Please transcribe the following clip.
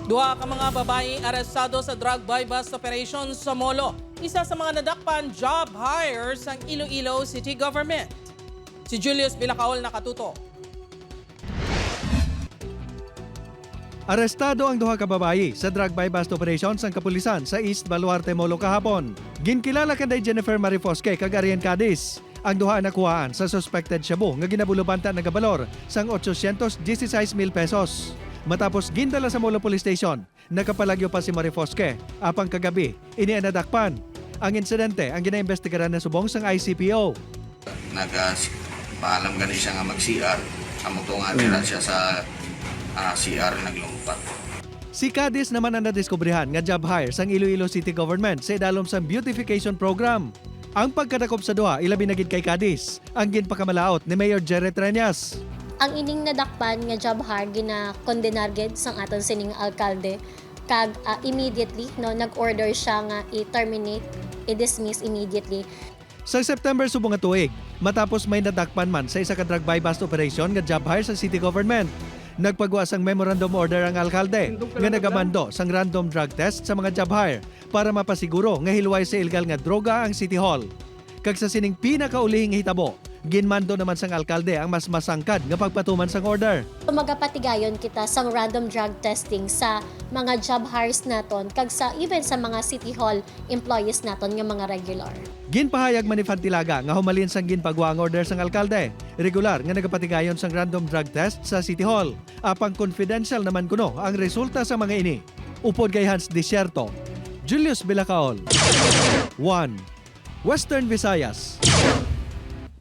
Duha ka mga babae arestado sa drug buy-bust operation sa Molo. Isa sa mga nadakpan job hires ang Iloilo City Government. Si Julius Bilacaol nakatuto. Arestado ang duha ka babayi sa drug buy-bust operation sang kapulisan sa East Baluarte, Molo kahapon. Ginkilala kanday Jennifer Marifosque kag Arian Cadiz. Ang duha nakuhaan sa suspected shabu nga ginabulubanta nga balor sang 816,000 pesos. Matapos gindala sa Molo Police Station, nakapalagyo pa si Marifosque. Apang kagabi, inianadakpan. Ang insidente ang ginaimbestigaran na subong sang ICPO. Paalam gani siya nga mag-CR. Amo to nga nila siya sa CR naglumpat. Si Cadiz naman ang nadiskubrihan nga job hire sang Iloilo City Government sa idalom sang beautification program. Ang pagkadakop sa duha ilabi na gid kay Cadiz, ang ginpakamalaot ni Mayor Jerry Treñas. Ang ining nadakpan nga job hire gina-condenar gid sang aton sining alkalde kag immediately no nag-order siya nga i-terminate, i-dismiss immediately. Sa September subong nga tuig, matapos may nadakpan man sa isa ka drug buy-bust operation nga job hire sa city government, nagpagawa sang memorandum order ang alkalde nga nagamando sang random drug test sa mga job hire para mapasiguro nga hilway sa illegal nga droga ang City Hall. Kag sa sining pinakaulihing hitabo, ginmando naman sang alkalde ang mas masangkad nga pagpatuman sang order. Magapatigayon kita sang random drug testing sa mga job hires naton kag sa even sa mga City Hall employees naton nga mga regular. Ginpahayag man ni Fantilaga nga humalin sang ginpagawa ang order sang alkalde. Regular nga nagapatigayon sang random drug test sa City Hall. Apang confidential naman kuno ang resulta sa mga ini. Upod kay Hans Desierto, Julius Bilacaol. 1. Western Visayas.